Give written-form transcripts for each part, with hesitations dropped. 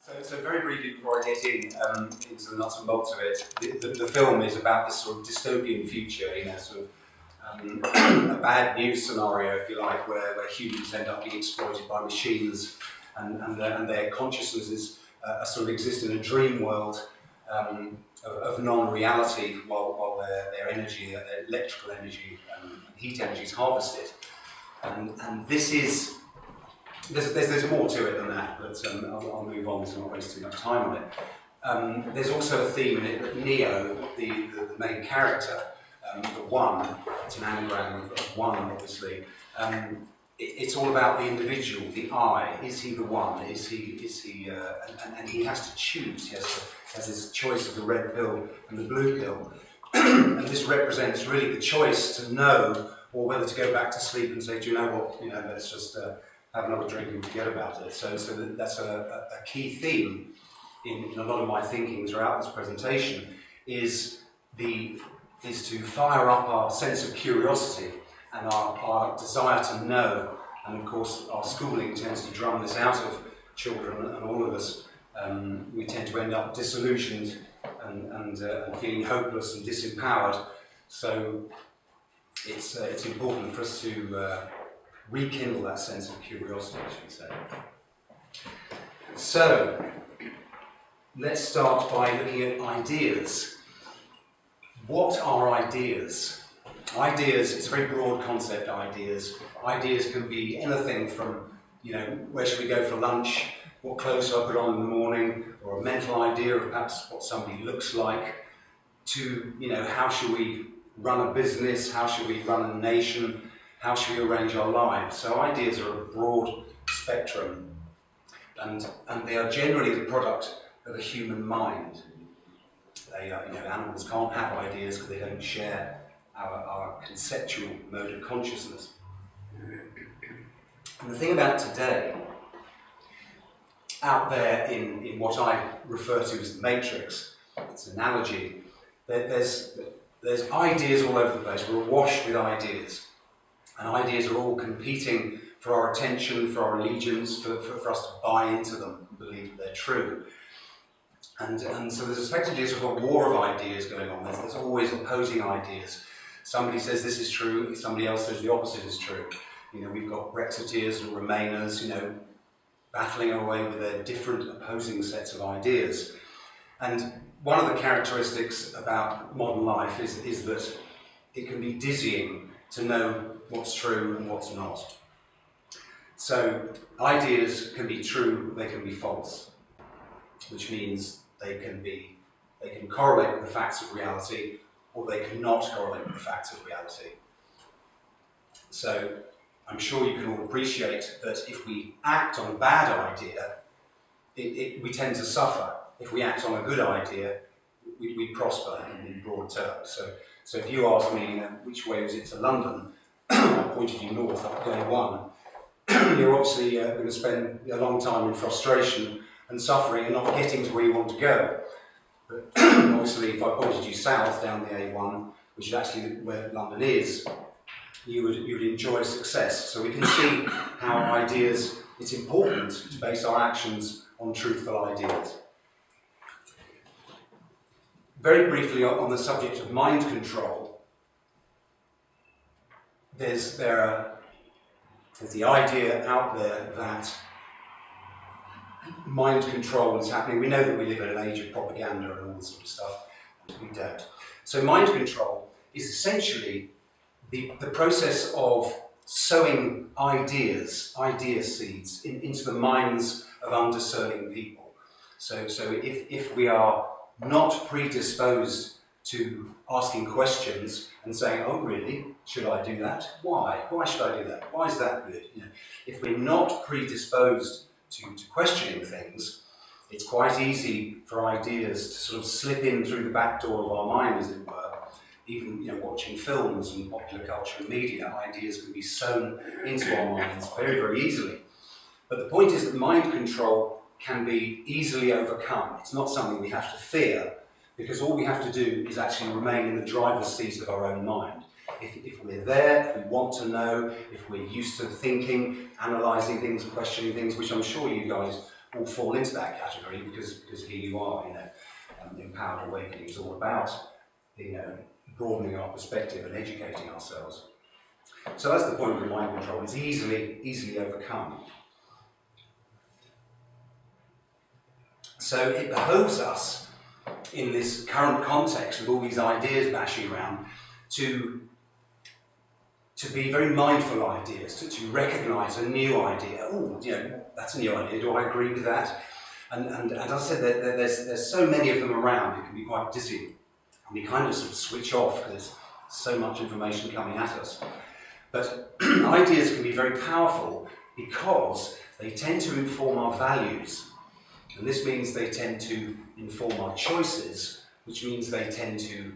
So very briefly before I get into the nuts and bolts of it, the film is about this sort of dystopian future, sort of a bad news scenario, if you like, where humans end up being exploited by machines, and their consciousnesses sort of exist in a dream world of non-reality, while their energy, their electrical energy, and heat energy is harvested. And this is. There's more to it than that, but I'll move on to not waste too much time on it. There's also a theme in it that Neo, the main character, the One, it's an anagram of one, obviously. It's all about the individual, the I. Is he the one? Is he? And he has to choose. He has his choice of the red pill and the blue pill, and this represents really the choice to know, or whether to go back to sleep and say, do you know what? Let's just have another drink and forget about it. So that's a key theme in a lot of my thinking throughout this presentation, is to fire up our sense of curiosity and our desire to know. And of course, our schooling tends to drum this out of children and all of us. We tend to end up disillusioned and feeling hopeless and disempowered. So it's important for us to rekindle that sense of curiosity, I should say. So, let's start by looking at ideas. What are ideas? Ideas, it's a very broad concept, ideas. Ideas can be anything from, where should we go for lunch, what clothes do I put on in the morning, or a mental idea of perhaps what somebody looks like, to, how should we run a business, how should we run a nation, how should we arrange our lives? So ideas are a broad spectrum, and they are generally the product of a human mind. They are, animals can't have ideas because they don't share our conceptual mode of consciousness. And the thing about today, out there in what I refer to as the matrix, it's an analogy, there's ideas all over the place. We're awash with ideas. And ideas are all competing for our attention, for our allegiance, for us to buy into them and believe that they're true. And so there's effectively a sort of a war of ideas going on. There's always opposing ideas. Somebody says this is true, somebody else says the opposite is true. We've got Brexiteers and Remainers, battling away with their different opposing sets of ideas. And one of the characteristics about modern life is that it can be dizzying to know what's true and what's not. So ideas can be true, they can be false, which means they can correlate with the facts of reality, or they cannot correlate with the facts of reality. So I'm sure you can all appreciate that if we act on a bad idea, we tend to suffer. If we act on a good idea, we prosper in broad terms. So if you ask me, which way was it to London, I pointed you north up day one, you're obviously going to spend a long time in frustration and suffering and not getting to where you want to go. But obviously, if I pointed you south down the A1, which is actually where London is, you would enjoy success. So we can see how ideas, it's important to base our actions on truthful ideas. Very briefly on the subject of mind control, there's the idea out there that mind control is happening. We know that we live in an age of propaganda and all this sort of stuff. We don't. So mind control is essentially the process of sowing idea seeds into the minds of undiscerning people. So if we are not predisposed to asking questions and saying, oh really, should I do that? Why? Why should I do that? Why is that good? If we're not predisposed to questioning things, it's quite easy for ideas to sort of slip in through the back door of our mind, as it were. Even watching films and popular culture and media, ideas can be sown into our minds very, very easily. But the point is that mind control can be easily overcome. It's not something we have to fear, because all we have to do is actually remain in the driver's seat of our own mind. If we're there, if we want to know, if we're used to thinking, analysing things, questioning things, which I'm sure you guys all fall into that category because here you are, Empowered Awakening is all about, broadening our perspective and educating ourselves. So that's the point of mind control. It's easily overcome. So it behoves us, in this current context with all these ideas bashing around, to be very mindful of ideas, to recognise a new idea. Oh, that's a new idea. Do I agree with that? And as I said, there's so many of them around. It can be quite dizzying, and we kind of sort of switch off because there's so much information coming at us. But ideas can be very powerful because they tend to inform our values. And this means they tend to inform our choices, which means they tend to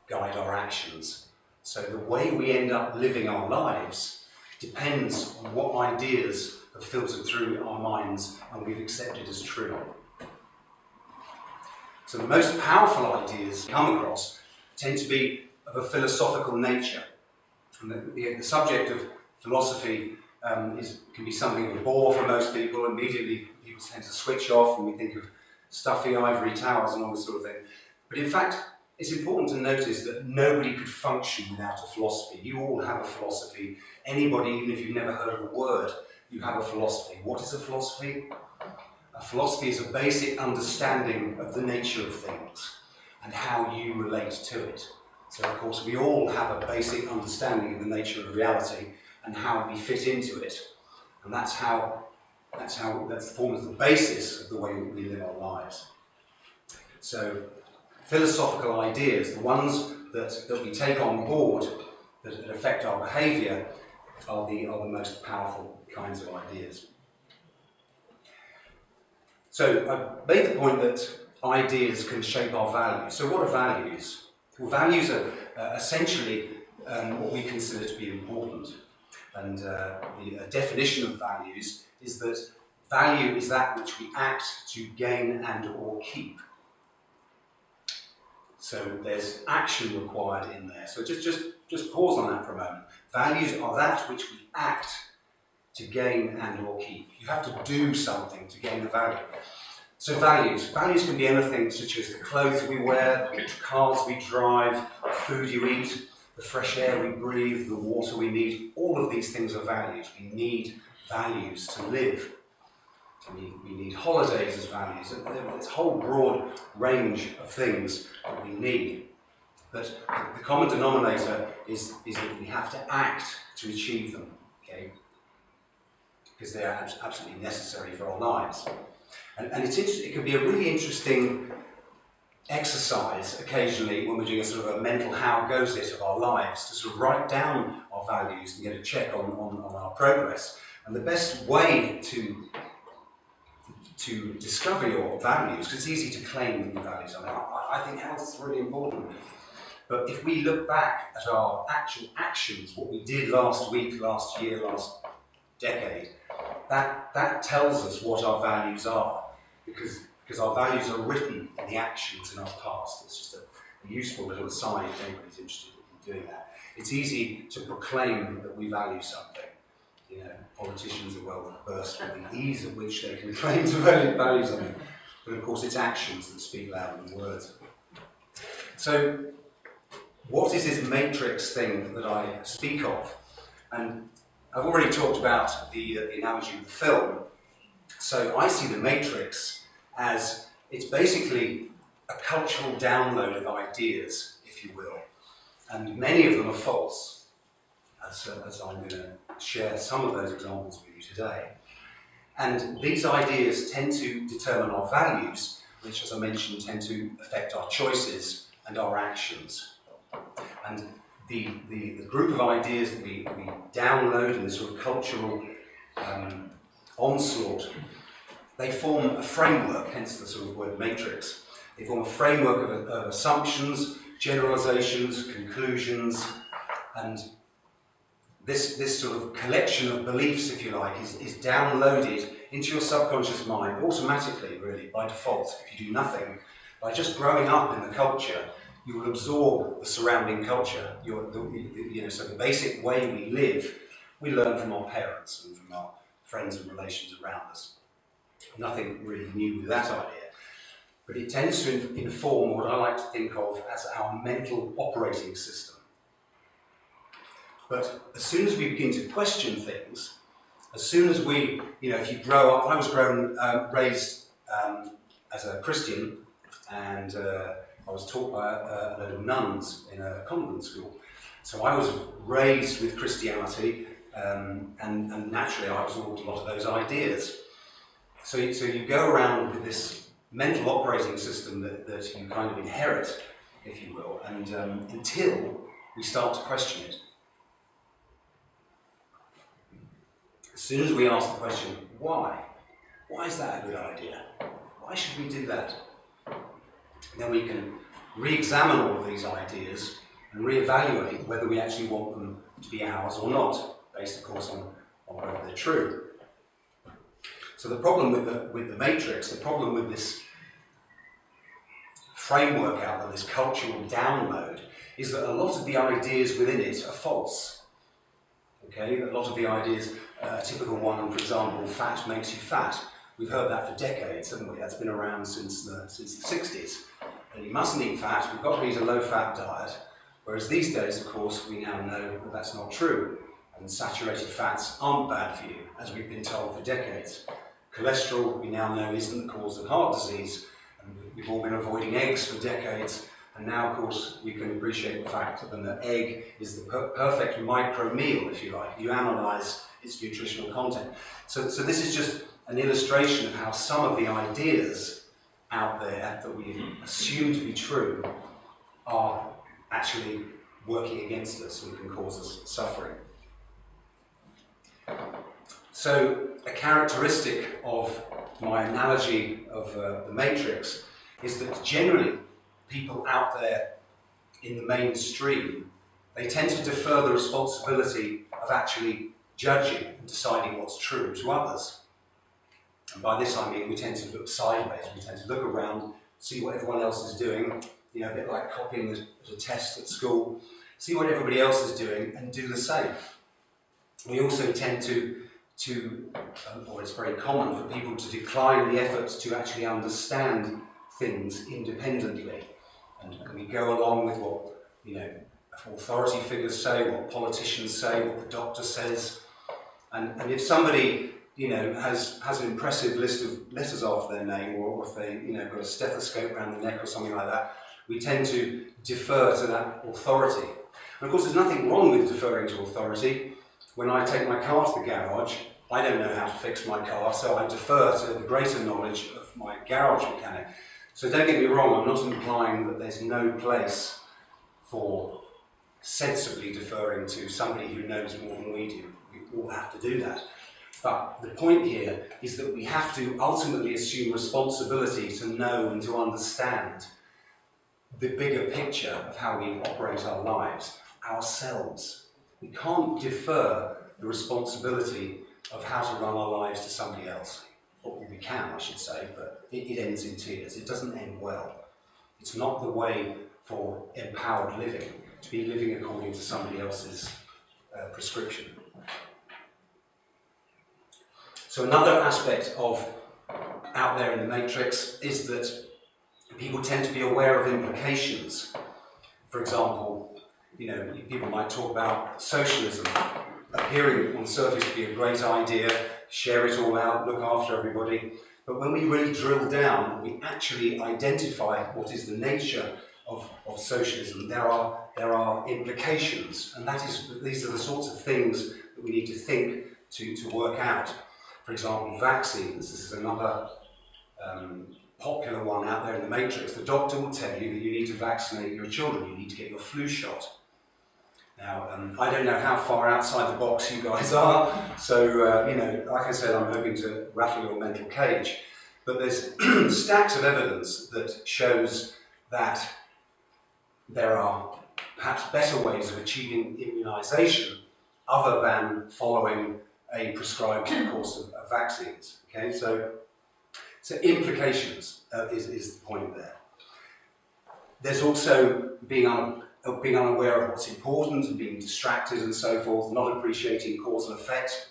guide our actions. So the way we end up living our lives depends on what ideas have filtered through our minds and we've accepted as true. So the most powerful ideas we come across tend to be of a philosophical nature. And the subject of philosophy can be something of a bore for most people. Immediately people tend to switch off and we think of stuffy ivory towers and all this sort of thing. But in fact, it's important to notice that nobody could function without a philosophy. You all have a philosophy. Anybody, even if you've never heard of a word, you have a philosophy. What is a philosophy? A philosophy is a basic understanding of the nature of things and how you relate to it. So of course we all have a basic understanding of the nature of reality and how we fit into it. And that forms the basis of the way we live our lives. So philosophical ideas, the ones that we take on board that affect our behaviour, are the most powerful kinds of ideas. So I made the point that ideas can shape our values. So what are values? Well, values are essentially what we consider to be important. And the definition of values is that value is that which we act to gain and or keep. So there's action required in there. So just pause on that for a moment. Values are that which we act to gain and or keep. You have to do something to gain the value. So values can be anything such as the clothes we wear, the cars we drive, the food you eat, the fresh air we breathe, the water we need. All of these things are values. We need values to live. We need holidays as values. There's a whole broad range of things that we need. But the common denominator is that we have to act to achieve them, okay? Because they are absolutely necessary for our lives. And it can be a really interesting exercise occasionally when we're doing a sort of a mental how goes it of our lives to sort of write down our values and get a check on our progress. And the best way to discover your values, because it's easy to claim your values. I think health is really important. But if we look back at our actual actions, what we did last week, last year, last decade, that tells us what our values are. Because our values are written in the actions in our past. It's just a useful little aside if anybody's interested in doing that. It's easy to proclaim that we value something. Politicians are well versed with the ease at which they can claim to value something. But of course it's actions that speak louder than words. So what is this matrix thing that I speak of? And I've already talked about the analogy of the film. So I see the matrix as it's basically a cultural download of ideas, if you will. And many of them are false, as I'm going to share some of those examples with you today. And these ideas tend to determine our values, which, as I mentioned, tend to affect our choices and our actions. And the group of ideas that we download in this sort of cultural onslaught, they form a framework, hence the sort of word matrix. They form a framework of assumptions, generalizations, conclusions, and this sort of collection of beliefs, if you like, is downloaded into your subconscious mind automatically, really, by default. If you do nothing, by just growing up in the culture, you will absorb the surrounding culture. So the basic way we live, we learn from our parents and from our friends and relations around us. Nothing really new with that idea. But it tends to inform what I like to think of as our mental operating system. But as soon as we begin to question things, as soon as we, if you grow up, I was raised as a Christian, and I was taught by a load of nuns in a convent school. So I was raised with Christianity, and naturally I absorbed a lot of those ideas. So you go around with this mental operating system that you kind of inherit, if you will, and until we start to question it. As soon as we ask the question, why? Why is that a good idea? Why should we do that? Then we can re-examine all of these ideas and re-evaluate whether we actually want them to be ours or not, based of course on whether they're true. So the problem with the matrix, the problem with this framework out there, this cultural download, is that a lot of the ideas within it are false. Okay, a lot of the ideas, a typical one, for example, fat makes you fat. We've heard that for decades, haven't we? That's been around since the 60s. And you mustn't eat fat, we've got to eat a low-fat diet. Whereas these days, of course, we now know that that's not true. And saturated fats aren't bad for you, as we've been told for decades. Cholesterol, we now know, isn't the cause of heart disease. And we've all been avoiding eggs for decades. And now, of course, we can appreciate the fact that the egg is the perfect micro meal, if you like. You analyse its nutritional content. So this is just an illustration of how some of the ideas out there that we assume to be true are actually working against us and can cause us suffering. So a characteristic of my analogy of the Matrix is that generally people out there in the mainstream, they tend to defer the responsibility of actually judging and deciding what's true to others. And by this I mean we tend to look sideways, we tend to look around, see what everyone else is doing, a bit like copying a test at school, see what everybody else is doing and do the same. We also tend to or it's very common for people to decline the efforts to actually understand things independently. And we go along with what, authority figures say, what politicians say, what the doctor says. And if somebody, has an impressive list of letters after their name, or if they, got a stethoscope around the neck or something like that, we tend to defer to that authority. And of course, there's nothing wrong with deferring to authority. When I take my car to the garage, I don't know how to fix my car, so I defer to the greater knowledge of my garage mechanic. So don't get me wrong, I'm not implying that there's no place for sensibly deferring to somebody who knows more than we do. We all have to do that. But the point here is that we have to ultimately assume responsibility to know and to understand the bigger picture of how we operate our lives ourselves. We can't defer the responsibility of how to run our lives to somebody else. Or we can, I should say, but it ends in tears. It doesn't end well. It's not the way for empowered living, to be living according to somebody else's prescription. So another aspect of out there in the Matrix is that people tend to be aware of implications. For example, people might talk about socialism appearing on the surface to be a great idea, share it all out, look after everybody. But when we really drill down, we actually identify what is the nature of socialism. There are implications, and these are the sorts of things that we need to think to work out. For example, vaccines. This is another popular one out there in the Matrix. The doctor will tell you that you need to vaccinate your children, you need to get your flu shot. Now, I don't know how far outside the box you guys are, so, like I said, I'm hoping to rattle your mental cage. But there's stacks of evidence that shows that there are perhaps better ways of achieving immunisation other than following a prescribed course of vaccines. Okay, so implications is the point there. There's also being unaware of what's important and being distracted and so forth, not appreciating cause and effect.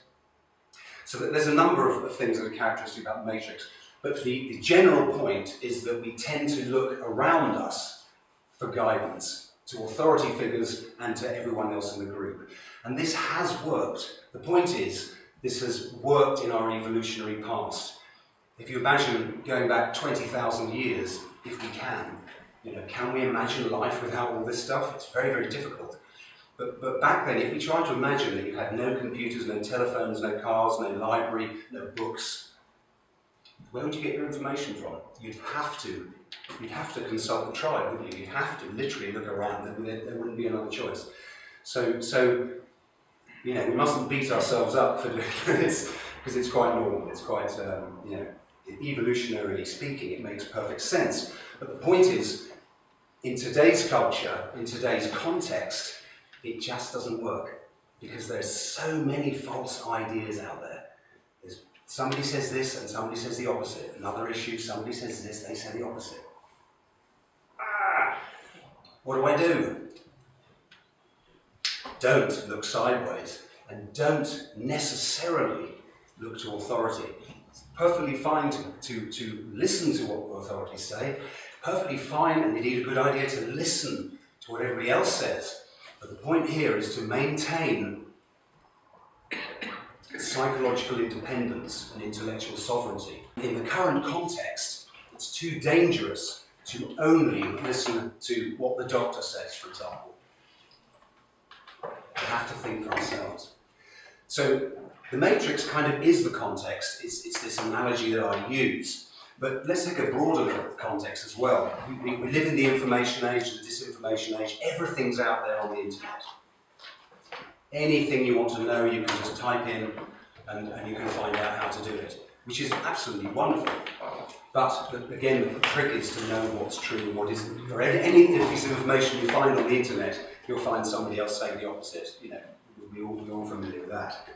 So there's a number of things that are characteristic about the matrix. But the general point is that we tend to look around us for guidance, to authority figures and to everyone else in the group. And this has worked. The point is, this has worked in our evolutionary past. If you imagine going back 20,000 years, if we can, can we imagine life without all this stuff? It's very, very difficult. But back then, if we tried to imagine that you had no computers, no telephones, no cars, no library, no books, where would you get your information from? You'd have to consult the tribe, wouldn't you? You'd have to literally look around. There wouldn't be another choice. So we mustn't beat ourselves up for doing this, because it's quite normal. It's quite, evolutionarily speaking, it makes perfect sense. But the point is, in today's culture, in today's context, it just doesn't work, because there's so many false ideas out there. Somebody says this and somebody says the opposite. Another issue, somebody says this, they say the opposite. What do? Don't look sideways, and don't necessarily look to authority. It's perfectly fine to listen to what authorities say, perfectly fine and indeed a good idea to listen to what everybody else says. But the point here is to maintain psychological independence and intellectual sovereignty. In the current context, it's too dangerous to only listen to what the doctor says, for example. We have to think for ourselves. So the matrix kind of is the context. It's this analogy that I use. But let's take a broader look at the context as well. We live in the information age, the disinformation age. Everything's out there on the internet. Anything you want to know, you can just type in and you can find out how to do it, which is absolutely wonderful. But again, the trick is to know what's true and what isn't. For any piece of information you find on the internet, you'll find somebody else saying the opposite. We're all familiar with that.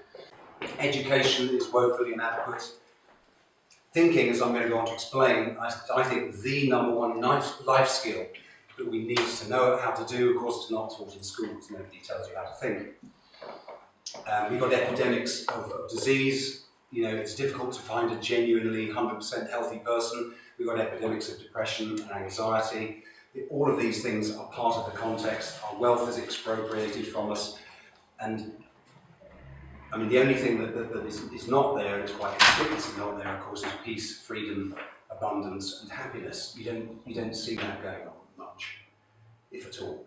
Education is woefully inadequate. Thinking, as I'm going to go on to explain, I think the number one life skill that we need to know how to do. Of course, it's not taught in schools. Nobody tells you how to think. We've got epidemics of disease. It's difficult to find a genuinely 100% healthy person. We've got epidemics of depression and anxiety. All of these things are part of the context. Our wealth is expropriated from us. And the only thing that is not there, and it's quite conspicuously not there, of course, is peace, freedom, abundance, and happiness. You don't see that going on much, if at all.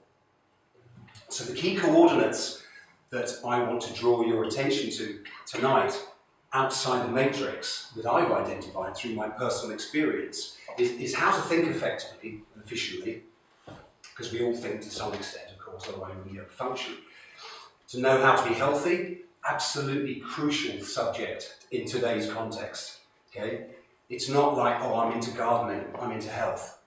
So the key coordinates that I want to draw your attention to tonight, outside the matrix, that I've identified through my personal experience, is how to think effectively and efficiently, because we all think to some extent, of course, otherwise we wouldn't function. To know how to be healthy, absolutely crucial subject in today's context. Okay? It's not like, oh, I'm into gardening, I'm into health.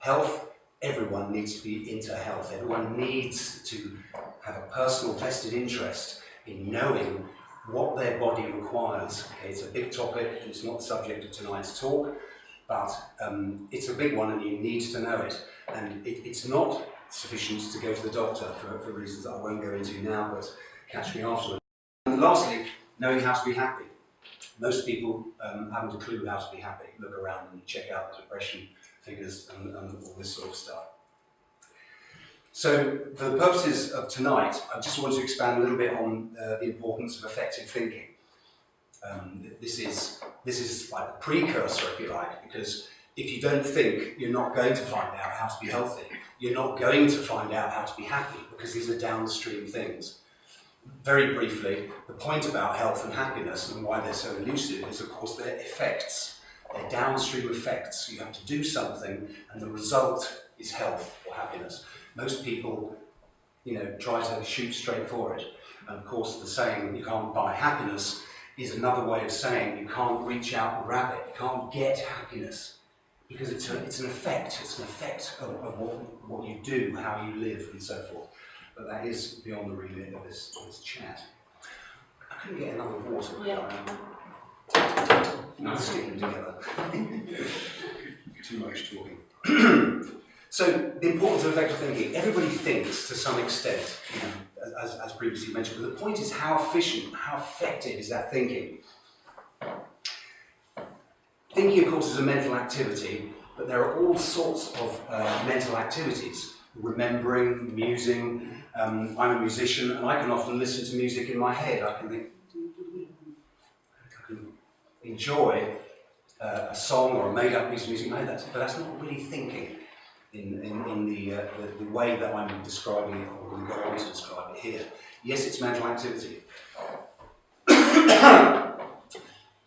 Health, everyone needs to be into health. Everyone needs to have a personal vested interest in knowing what their body requires. Okay, it's a big topic, it's not the subject of tonight's talk, but it's a big one and you need to know it. And it's not sufficient to go to the doctor for reasons that I won't go into now, but catch me afterwards. And lastly, knowing how to be happy. Most people haven't a clue how to be happy. Look around and check out the depression figures and all this sort of stuff. So, for the purposes of tonight, I just want to expand a little bit on the importance of effective thinking. This is like the precursor, if you like, because if you don't think, you're not going to find out how to be healthy. You're not going to find out how to be happy, because these are downstream things. Very briefly, the point about health and happiness and why they're so elusive is, of course, their effects. They're downstream effects. You have to do something, and the result is health or happiness. Most people, try to shoot straight for it. And of course, the saying, you can't buy happiness, is another way of saying you can't reach out and grab it. You can't get happiness. Because it's an effect. It's an effect of what you do, how you live, and so forth. But that is beyond the remit of this chat. I couldn't get another water. Not sticking together. Too much talking. So, the importance of effective thinking. Everybody thinks to some extent, as previously mentioned. But the point is, how efficient, how effective is that thinking? Thinking, of course, is a mental activity, but there are all sorts of mental activities. Remembering, musing. I'm a musician, and I can often listen to music in my head. I can enjoy a song or a made-up piece of music in my head, but that's not really thinking in the way that I'm describing it, or going to go on to describe it here. Yes, it's mental activity.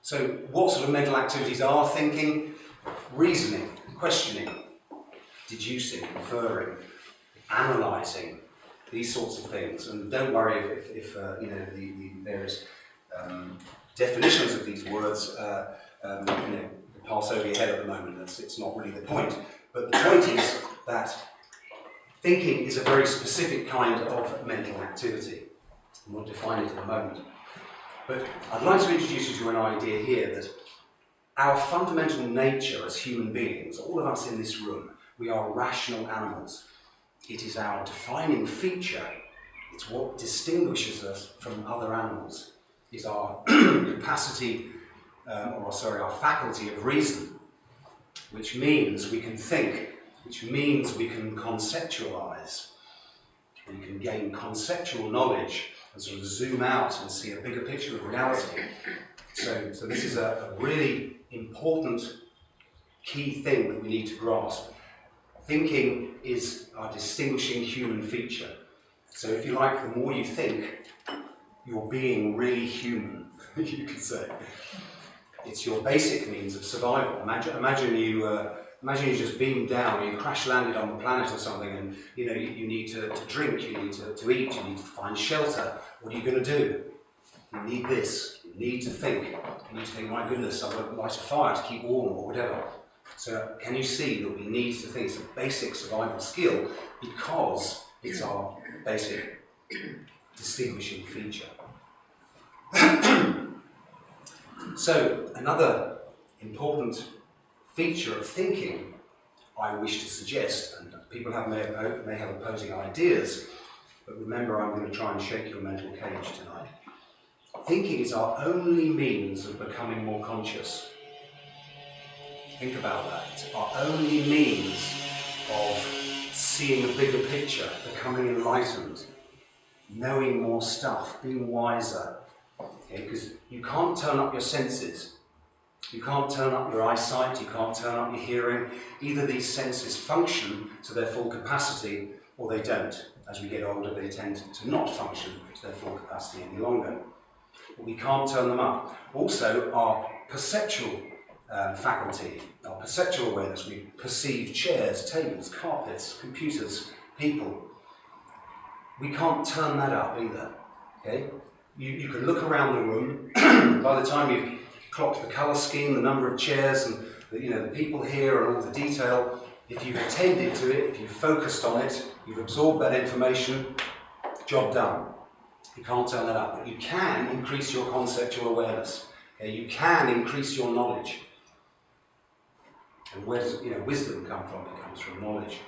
So what sort of mental activities are thinking? Reasoning, questioning, deducing, inferring, analysing, these sorts of things. And don't worry if you know, the various definitions of these words you know, pass over your head at the moment. It's not really the point. But the point is that thinking is a very specific kind of mental activity. We'll define it in a moment. But I'd like to introduce you to an idea here that our fundamental nature as human beings, all of us in this room, we are rational animals. It is our defining feature. It's what distinguishes us from other animals. Is our capacity, our faculty of reason, which means we can think, which means we can conceptualize. We can gain conceptual knowledge and sort of zoom out and see a bigger picture of reality. So this is a really important key thing that we need to grasp. Thinking is our distinguishing human feature. So if you like, the more you think, you're being really human, you could say. It's your basic means of survival. Imagine you just beamed down, you crash landed on the planet or something, and you know you need to drink, you need to eat, you need to find shelter. What are you going to do? You need this. You need to think. You need to think, my goodness, I'm going to light a fire to keep warm or whatever. So can you see that we need to think? It's a basic survival skill because it's our basic distinguishing feature. So another important feature of thinking I wish to suggest, and people may have opposing ideas, but remember, I'm going to try and shake your mental cage tonight. Thinking is our only means of becoming more conscious. Think about that. It's our only means of seeing a bigger picture, becoming enlightened, knowing more stuff, being wiser. Okay? Because you can't turn up your senses. You can't turn up your eyesight, you can't turn up your hearing. Either these senses function to their full capacity, or they don't. As we get older, they tend to not function to their full capacity any longer. But we can't turn them up. Also, our perceptual faculty, our perceptual awareness, we perceive chairs, tables, carpets, computers, people. We can't turn that up either. Okay? You can look around the room. By the time you've clocked the colour scheme, the number of chairs, and the people here, and all the detail, if you've attended to it, if you've focused on it, you've absorbed that information, job done. You can't turn that up, but you can increase your conceptual awareness. Okay? You can increase your knowledge. And where does wisdom come from? It comes from knowledge.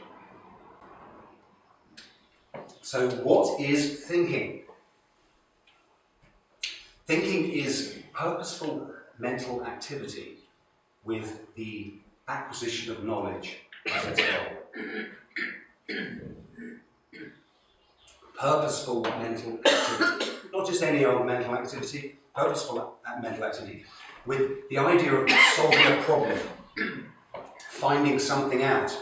So what is thinking? Thinking is purposeful mental activity with the acquisition of knowledge as its goal. Purposeful mental activity. Not just any old mental activity, purposeful mental activity with the idea of solving a problem, finding something out,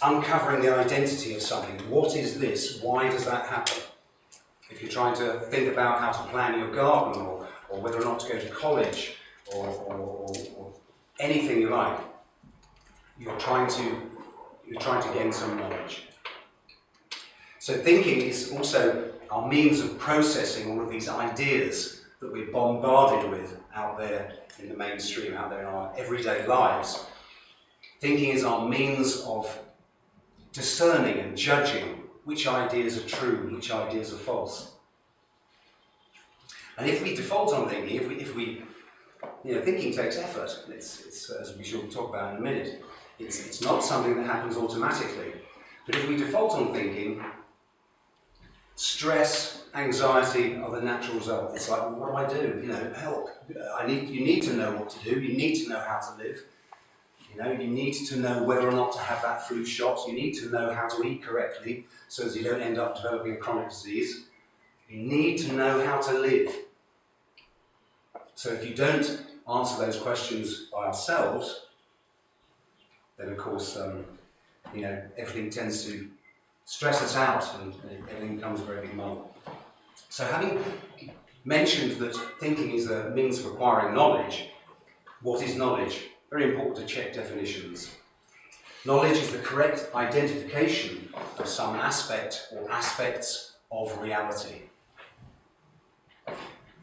uncovering the identity of something. What is this? Why does that happen? If you're trying to think about how to plan your garden, or whether or not to go to college, or anything you like, you're trying to gain some knowledge. So thinking is also our means of processing all of these ideas that we're bombarded with out there in the mainstream, out there in our everyday lives. Thinking is our means of discerning and judging which ideas are true and which ideas are false. And if we default on thinking, if we thinking takes effort. It's as we shall talk about in a minute. It's not something that happens automatically. But if we default on thinking, Stress, anxiety are the natural result. It's like, well, what do I do? You know, help. You need to know what to do. You need to know how to live. You know, you need to know whether or not to have that flu shot. You need to know how to eat correctly so that you don't end up developing a chronic disease. You need to know how to live. So if you don't answer those questions by ourselves, then of course, you know, everything tends to stress us out and everything becomes a very big muddle. So having mentioned that thinking is a means of acquiring knowledge, what is knowledge? Very important to check definitions. Knowledge is the correct identification of some aspect or aspects of reality.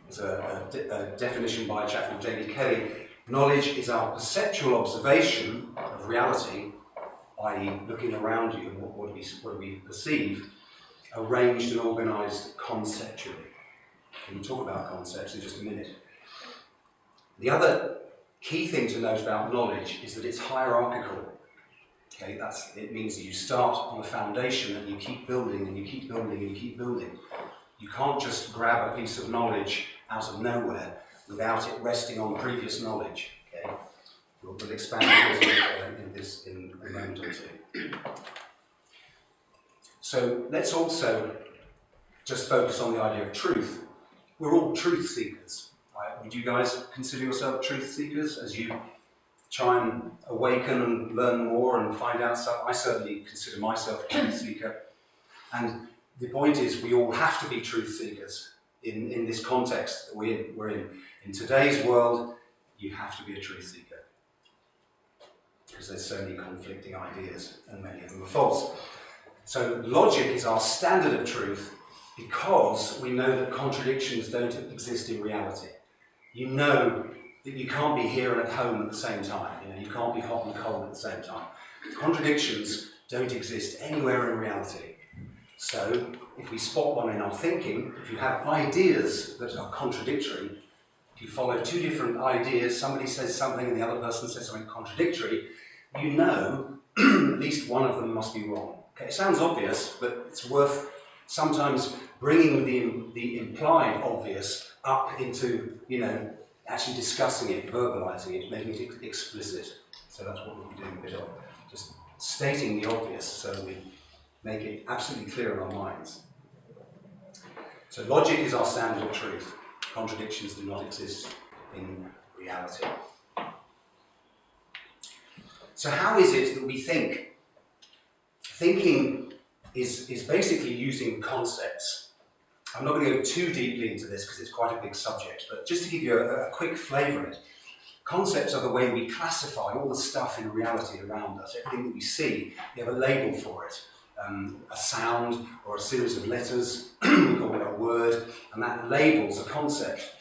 There's a definition by a chap called J.D. Kelly. Knowledge is our perceptual observation of reality, i.e. looking around you and what do we perceive, arranged and organised conceptually. And we'll talk about concepts in just a minute. The other key thing to note about knowledge is that it's hierarchical. Okay, it means that you start on a foundation and you keep building and you keep building and you keep building. You can't just grab a piece of knowledge out of nowhere without it resting on previous knowledge. Okay? We'll expand this in a moment or two. So let's also just focus on the idea of truth. We're all truth seekers. Right? Would you guys consider yourself truth seekers as you try and awaken and learn more and find out stuff? I certainly consider myself a truth seeker. And the point is, we all have to be truth seekers in this context that we're in. In today's world, you have to be a truth seeker. Because there's so many conflicting ideas, and many of them are false. So logic is our standard of truth because we know that contradictions don't exist in reality. You know that you can't be here and at home at the same time. You know, you can't be hot and cold at the same time. Contradictions don't exist anywhere in reality. So if we spot one in our thinking, if you have ideas that are contradictory, if you follow two different ideas, somebody says something and the other person says something contradictory, you know at least one of them must be wrong. Okay, it sounds obvious, but it's worth sometimes bringing the implied obvious up into, you know, actually discussing it, verbalizing it, making it explicit. So that's what we'll be doing a bit of. Just stating the obvious so we make it absolutely clear in our minds. So logic is our standard of truth. Contradictions do not exist in reality. So how is it that we think? Thinking is basically using concepts. I'm not going to go too deeply into this because it's quite a big subject, but just to give you a quick flavour of it. Concepts are the way we classify all the stuff in reality around us. Everything that we see, we have a label for it. A sound or a series of letters, we call it a word, and that labels a concept.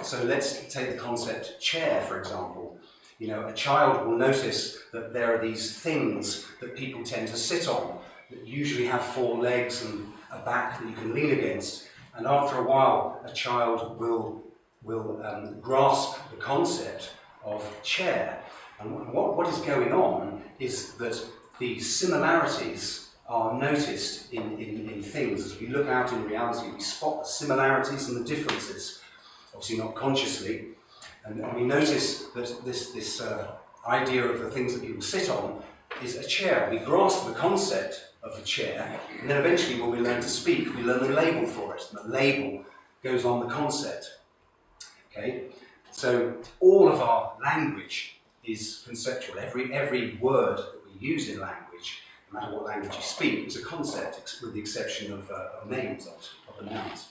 So let's take the concept chair, for example. You know, a child will notice that there are these things that people tend to sit on, that usually have four legs and a back that you can lean against. And after a while, a child will grasp the concept of chair. And what is going on is that the similarities are noticed in things. As we look out in reality, we spot the similarities and the differences, obviously not consciously, and we notice that this idea of the things that people sit on is a chair. We grasp the concept of a chair, and then eventually when we learn to speak, we learn the label for it, and the label goes on the concept. Okay? So all of our language is conceptual. Every word that we use in language, no matter what language you speak, is a concept, with the exception of names, of the nouns.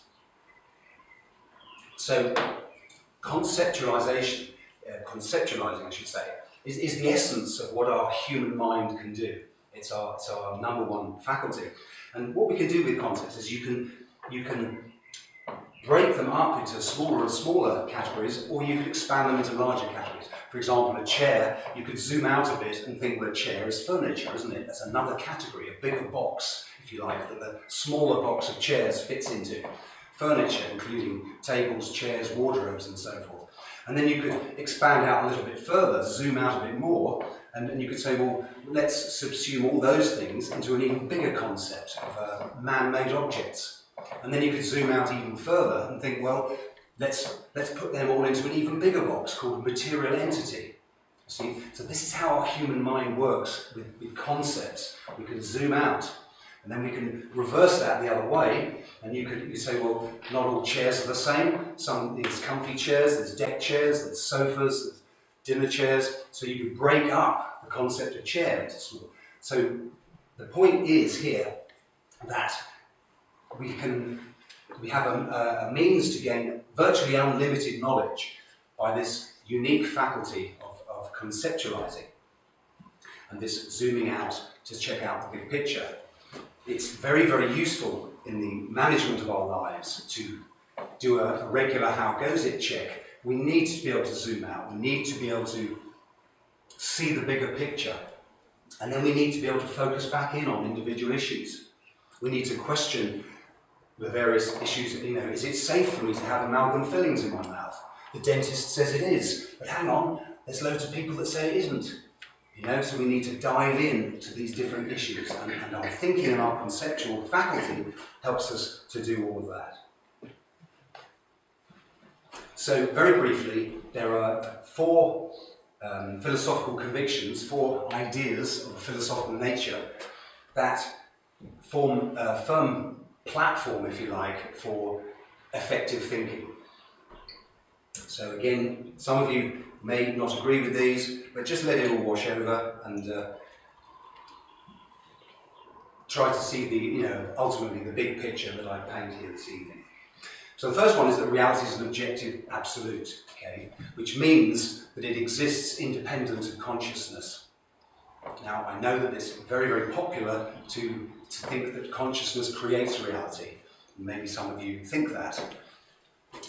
So conceptualizing, I should say, is the essence of what our human mind can do. It's our number one faculty. And what we can do with concepts is you can break them up into smaller and smaller categories, or you can expand them into larger categories. For example, a chair, you could zoom out a bit and think, well, a chair is furniture, isn't it? That's another category, a bigger box, if you like, that the smaller box of chairs fits into. Furniture, including tables, chairs, wardrobes, and so forth. And then you could expand out a little bit further, zoom out a bit more, and you could say, well, let's subsume all those things into an even bigger concept of man-made objects. And then you could zoom out even further and think, well, let's put them all into an even bigger box called material entity. See? So this is how our human mind works with concepts. We can zoom out, and then we can reverse that the other way, and you could say, well, not all chairs are the same. There's comfy chairs, there's deck chairs, there's sofas, there's dinner chairs. So you could break up the concept of chair into small. So the point is here that we have a means to gain virtually unlimited knowledge by this unique faculty of conceptualizing and this zooming out to check out the big picture. It's very, very useful in the management of our lives to do a regular how goes it check. We need to be able to zoom out. We need to be able to see the bigger picture. And then we need to be able to focus back in on individual issues. We need to question the various issues. Is it safe for me to have amalgam fillings in my mouth? The dentist says it is, but hang on, there's loads of people that say it isn't. So we need to dive in to these different issues, and our thinking and our conceptual faculty helps us to do all of that. So very briefly, there are four philosophical convictions, four ideas of a philosophical nature that form a firm platform, if you like, for effective thinking. So again, some of you may not agree with these, but just let it all wash over and try to see ultimately the big picture that I paint here this evening. So the first one is that reality is an objective absolute, okay, which means that it exists independent of consciousness. Now, I know that it's very, very popular to think that consciousness creates reality. Maybe some of you think that.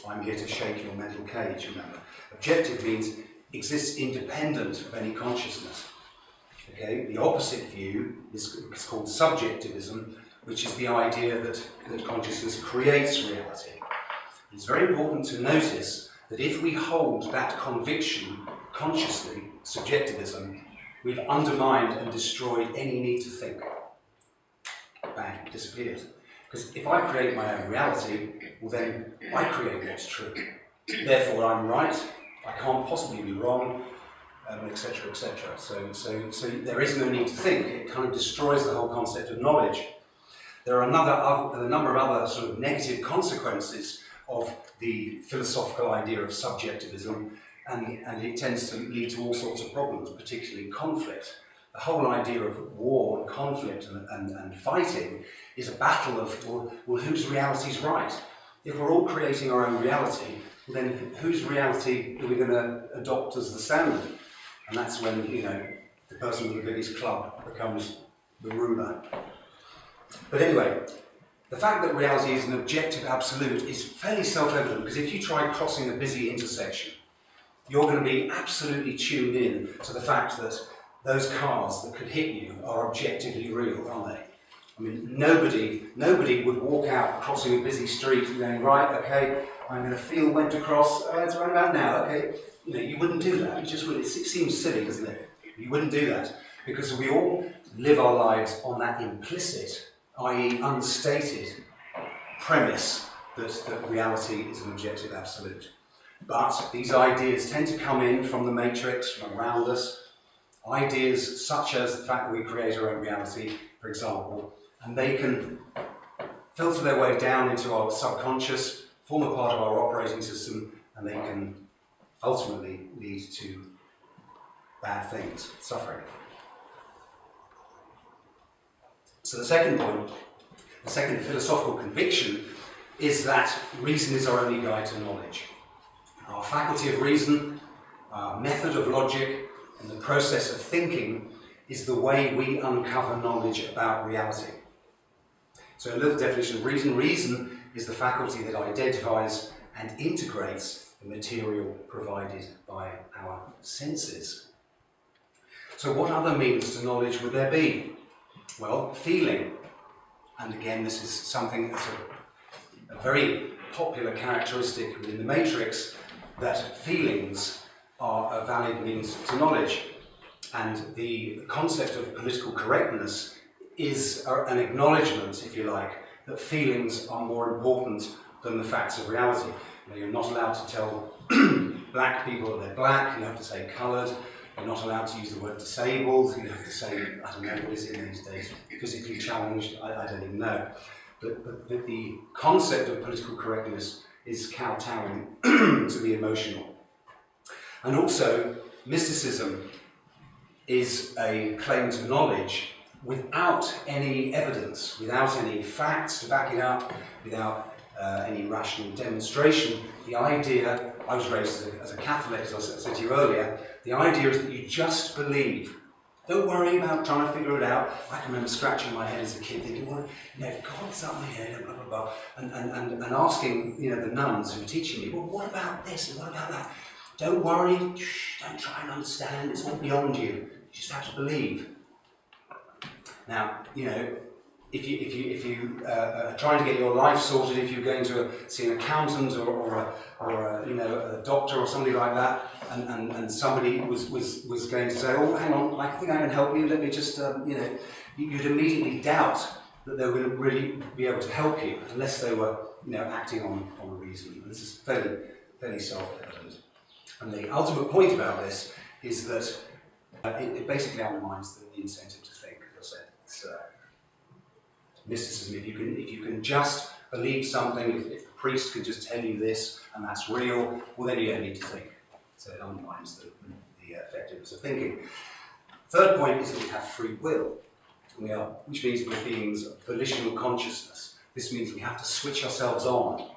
I'm here to shake your mental cage, remember. Objective means exists independent of any consciousness. Okay? The opposite view is called subjectivism, which is the idea that consciousness creates reality. It's very important to notice that if we hold that conviction consciously, subjectivism, we've undermined and destroyed any need to think. Bang, it disappears. Because if I create my own reality, well then I create what's true. Therefore I'm right, I can't possibly be wrong, etc., etc. So there is no need to think. It kind of destroys the whole concept of knowledge. There are a number of other sort of negative consequences of the philosophical idea of subjectivism, and it tends to lead to all sorts of problems, particularly conflict. The whole idea of war and conflict and fighting is a battle of, well, whose reality is right? If we're all creating our own reality, then whose reality are we going to adopt as the standard? And that's when, the person with the biggest club becomes the ruler. But anyway, the fact that reality is an objective absolute is fairly self-evident, because if you try crossing a busy intersection, you're going to be absolutely tuned in to the fact that those cars that could hit you are objectively real, aren't they? I mean, nobody would walk out crossing a busy street going, right, okay, I'm going to feel when to cross, it's right about now, okay. You wouldn't do that. You just wouldn't. It seems silly, doesn't it? You wouldn't do that, because we all live our lives on that implicit, i.e. unstated premise that reality is an objective absolute. But these ideas tend to come in from the matrix, from around us. Ideas such as the fact that we create our own reality, for example, and they can filter their way down into our subconscious, form a part of our operating system, and they can ultimately lead to bad things, suffering. So the second point, the second philosophical conviction, is that reason is our only guide to knowledge. Our faculty of reason, our method of logic, and the process of thinking is the way we uncover knowledge about reality. So a little definition of reason. Reason is the faculty that identifies and integrates the material provided by our senses. So what other means to knowledge would there be? Well, feeling. And again, this is something that's a very popular characteristic within the matrix, that feelings are a valid means to knowledge. And the concept of political correctness is an acknowledgement, if you like, that feelings are more important than the facts of reality. You know, you're not allowed to tell black people that they're black, you have to say coloured, you're not allowed to use the word disabled, you have to say, I don't know, what is it these days, physically challenged, I don't even know. But the concept of political correctness is kowtowing to the emotional. And also, mysticism is a claim to knowledge without any evidence, without any facts to back it up, without any rational demonstration. The idea, I was raised as a Catholic, as I said to you earlier, the idea is that you just believe. Don't worry about trying to figure it out. I can remember scratching my head as a kid thinking, well, you know, if God's up my head, blah, blah, blah, and asking, you know, the nuns who were teaching me, well, what about this and what about that? Don't worry, shh, don't try and understand, it's all beyond you. You just have to believe. Now, you know, if you are trying to get your life sorted, if you're going to see an accountant or a, you know, a doctor or somebody like that, and somebody was going to say, oh, hang on, I think I can help you, let me just, you know, you'd immediately doubt that they were going to really be able to help you, unless they were, you know, acting on reason. And this is fairly self-evident. And the ultimate point about this is that it basically undermines the incentive to think, as I said. It's mysticism. If you can just believe something, if the priest can just tell you this and that's real, well then you don't need to think. So it undermines the effectiveness of thinking. Third point is that we have free will, which means we're beings of volitional consciousness. This means we have to switch ourselves on.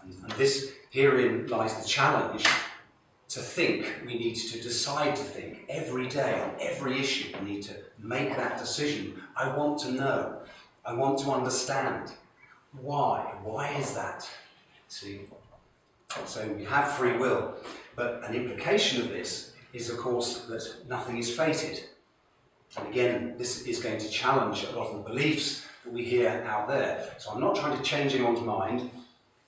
And this, herein lies the challenge. To think, we need to decide to think every day on every issue. We need to make that decision. I want to know. I want to understand. Why? Why is that? See? So we have free will. But an implication of this is, of course, that nothing is fated. And again, this is going to challenge a lot of the beliefs that we hear out there. So I'm not trying to change anyone's mind,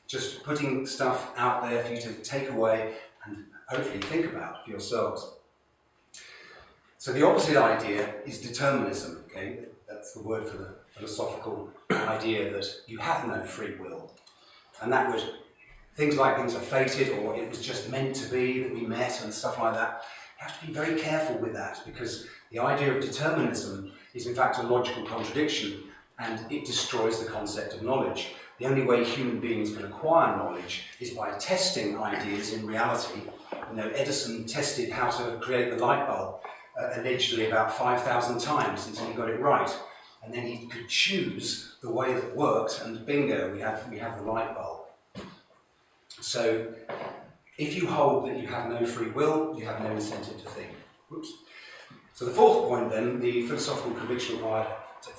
just putting stuff out there for you to take away and hopefully think about for yourselves. So the opposite idea is determinism, okay? That's the word for the philosophical idea that you have no free will. And that would, things are fated, or it was just meant to be that we met and stuff like that. You have to be very careful with that, because the idea of determinism is in fact a logical contradiction, and it destroys the concept of knowledge. The only way human beings can acquire knowledge is by testing ideas in reality. You know, Edison tested how to create the light bulb allegedly about 5,000 times until he got it right. And then he could choose the way that worked, and bingo, we have the light bulb. So, if you hold that you have no free will, you have no incentive to think. Whoops. So the fourth point then, the philosophical conviction required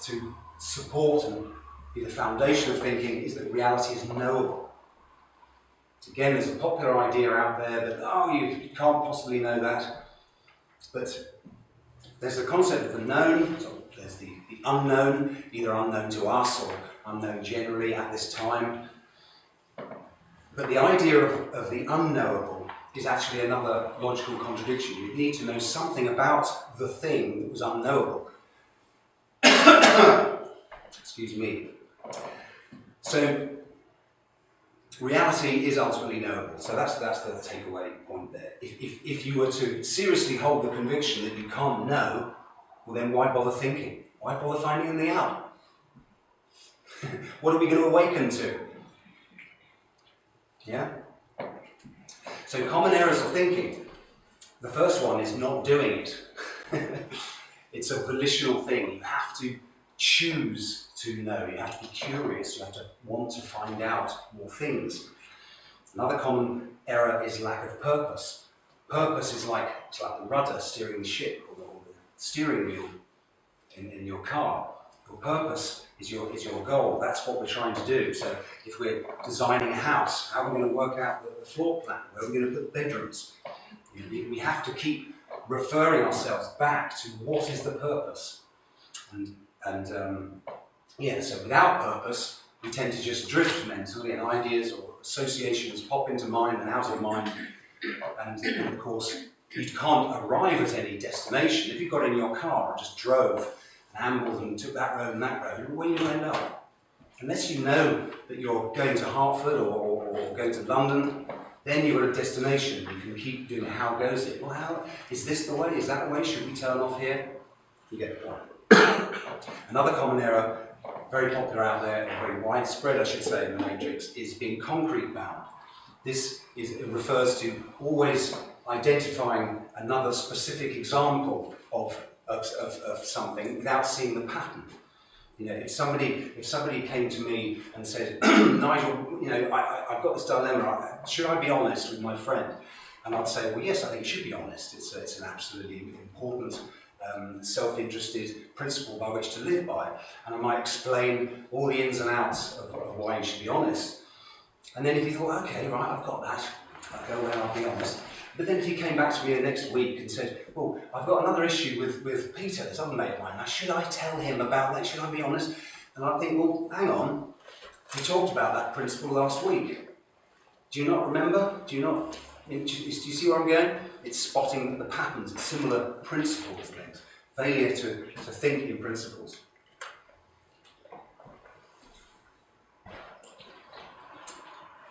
to support and be the foundation of thinking, is that reality is knowable. Again, there's a popular idea out there that, oh, you can't possibly know that. But there's the concept of the known, so there's the unknown, either unknown to us or unknown generally at this time. But the idea of the unknowable is actually another logical contradiction. You need to know something about the thing that was unknowable. Excuse me. So, reality is ultimately knowable. So that's the takeaway point there. If you were to seriously hold the conviction that you can't know, well then why bother thinking? Why bother finding anything out? What are we going to awaken to? Yeah? So common errors of thinking. The first one is not doing it. It's a volitional thing. You have to choose to know. You have to be curious. You have to want to find out more things. Another common error is lack of purpose. Purpose is like the rudder steering the ship, or the steering wheel in your car. Your purpose is your goal. That's what we're trying to do. So if we're designing a house, how are we going to work out the floor plan? Where are we going to put bedrooms? We have to keep referring ourselves back to what is the purpose. So without purpose, we tend to just drift mentally, and ideas or associations pop into mind and out of mind. And of course, you can't arrive at any destination. If you got in your car and just drove and ambled and took that road and that road, where are you going to end up? Unless you know that you're going to Hartford or going to London, then you've got a destination. You can keep doing how goes it? Well, how is this the way? Is that the way? Should we turn off here? You get the point. Another common error, very popular out there, and very widespread, I should say, in the Matrix, is being concrete bound. This refers to always identifying another specific example of something without seeing the pattern. You know, if somebody came to me and said, Nigel, you know, I've got this dilemma. Should I be honest with my friend? And I'd say, well, yes, I think you should be honest. It's an absolutely important, self-interested principle by which to live by. And I might explain all the ins and outs of why you should be honest. And then if you thought, okay, right, I've got that, I'll go where I'll be honest. But then if you came back to me the next week and said, well, I've got another issue with Peter, this other mate of mine, now should I tell him about that, should I be honest? And I'd think, well, hang on, we talked about that principle last week. Do you not remember? Do you see where I'm going? It's spotting the patterns, similar principles and things. Failure to think in principles.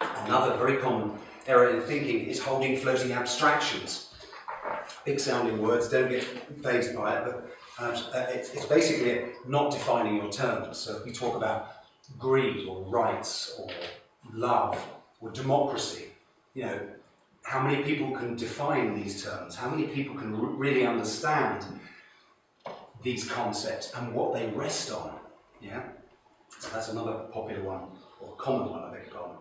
Another very common error in thinking is holding floating abstractions. Big sounding words, don't get fazed by it, but it's basically not defining your terms. So if we talk about greed or rights or love or democracy, you know, how many people can define these terms? How many people can really understand these concepts and what they rest on? Yeah? So that's another popular one, or common one, I beg your pardon.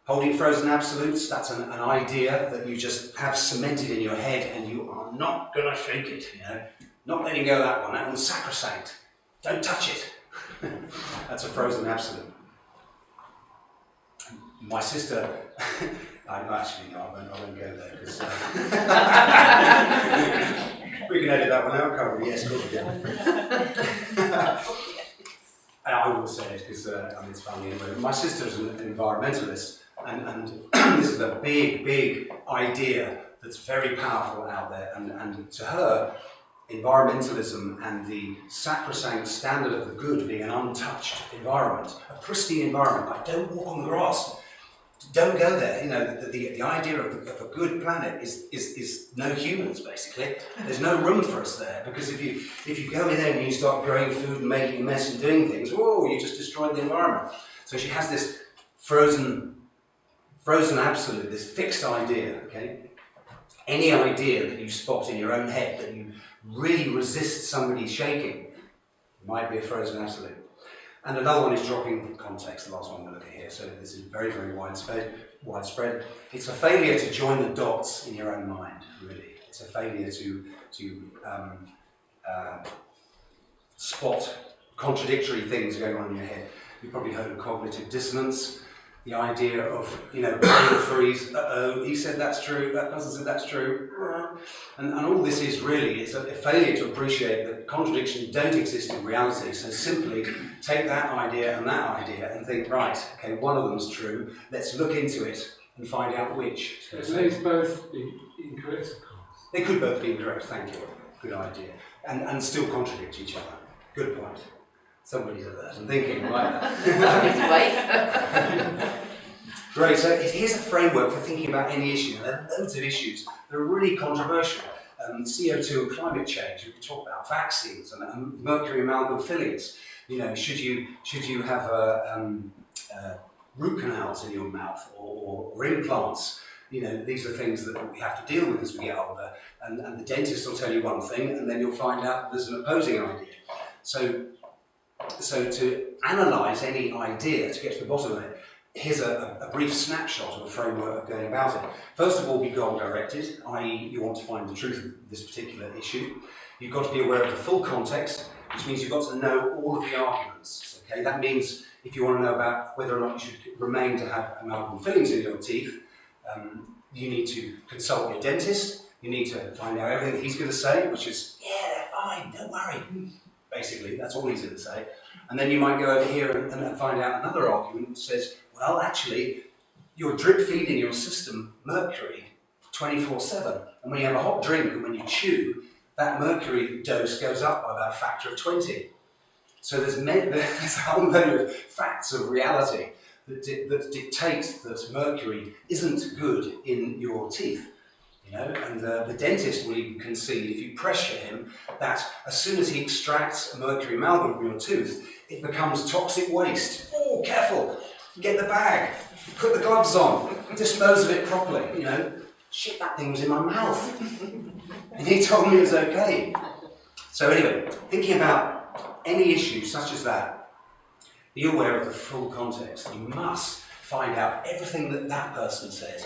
Holding frozen absolutes, that's an idea that you just have cemented in your head and you are not going to shake it, you know. Not letting go of that one. That one's sacrosanct. Don't touch it. That's a frozen absolute. My sister, I won't go there because we can edit that one out, can't we? Yes, good. Yeah. I will say it because it's funny anyway. My sister's an environmentalist. And this is a big idea that's very powerful out there. And to her, environmentalism and the sacrosanct standard of the good being an untouched environment, a pristine environment, like don't walk on the grass, don't go there. You know, the idea of a good planet is no humans, basically. There's no room for us there, because if you go in there and you start growing food and making a mess and doing things, whoa, you just destroyed the environment. So she has this frozen absolute, this fixed idea, okay? Any idea that you spot in your own head that you really resist somebody shaking might be a frozen absolute. And another one is dropping context, the last one we'll look at here. So this is very, very widespread. It's a failure to join the dots in your own mind, really. It's a failure to spot contradictory things going on in your head. You've probably heard of cognitive dissonance. The idea of, you know, brain freeze, he said that's true, that person said that's true. And all this is really is a failure to appreciate that contradictions don't exist in reality. So simply take that idea and think, right, okay, one of them's true, let's look into it and find out which. So they both be incorrect, of course. They could both be incorrect, thank you. Good idea. And still contradict each other. Good point. Somebody's alert and thinking, right? Great, so here's a framework for thinking about any issue. There are loads of issues that are really controversial. CO2 and climate change, we can talk about vaccines and mercury amalgam fillings. You know, should you have root canals in your mouth or implants? You know, these are things that we have to deal with as we get older. And the dentist will tell you one thing, and then you'll find out there's an opposing idea. So to analyse any idea, to get to the bottom of it, here's a brief snapshot of a framework of going about it. First of all, be goal-directed, i.e. you want to find the truth of this particular issue. You've got to be aware of the full context, which means you've got to know all of the arguments. Okay? That means if you want to know about whether or not you should remain to have amalgam fillings in your teeth, you need to consult your dentist. You need to find out everything he's going to say, which is, yeah, they're fine, don't worry. Basically, that's all he's going to say. And then you might go over here and find out another argument that says, well, actually, you're drip feeding your system mercury 24/7. And when you have a hot drink and when you chew, that mercury dose goes up by about a factor of 20. So there's a whole load of facts of reality that dictate that mercury isn't good in your teeth. You know, and the dentist will even concede, if you pressure him, that as soon as he extracts a mercury amalgam from your tooth, it becomes toxic waste. Oh, careful! Get the bag, put the gloves on, dispose of it properly. You know, shit, that thing was in my mouth, and he told me it was okay. So anyway, thinking about any issue such as that, be aware of the full context. You must find out everything that that person says,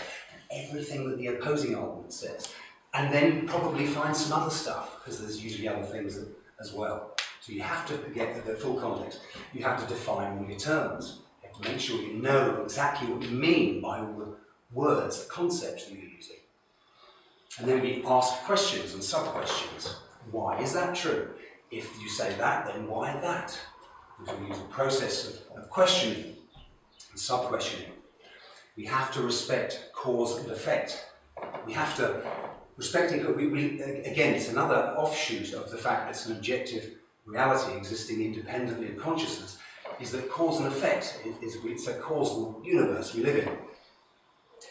everything that the opposing argument says, and then probably find some other stuff, because there's usually other things as well. So you have to get the full context. You have to define all your terms. You have to make sure you know exactly what you mean by all the words, the concepts that you're using. And then we ask questions and sub-questions. Why is that true? If you say that, then why that? We can use a process of questioning and sub-questioning. We have to respect cause and effect. We have to, respecting, again, it's another offshoot of the fact that it's an objective reality existing independently of consciousness, is that cause and effect, it's a causal universe we live in.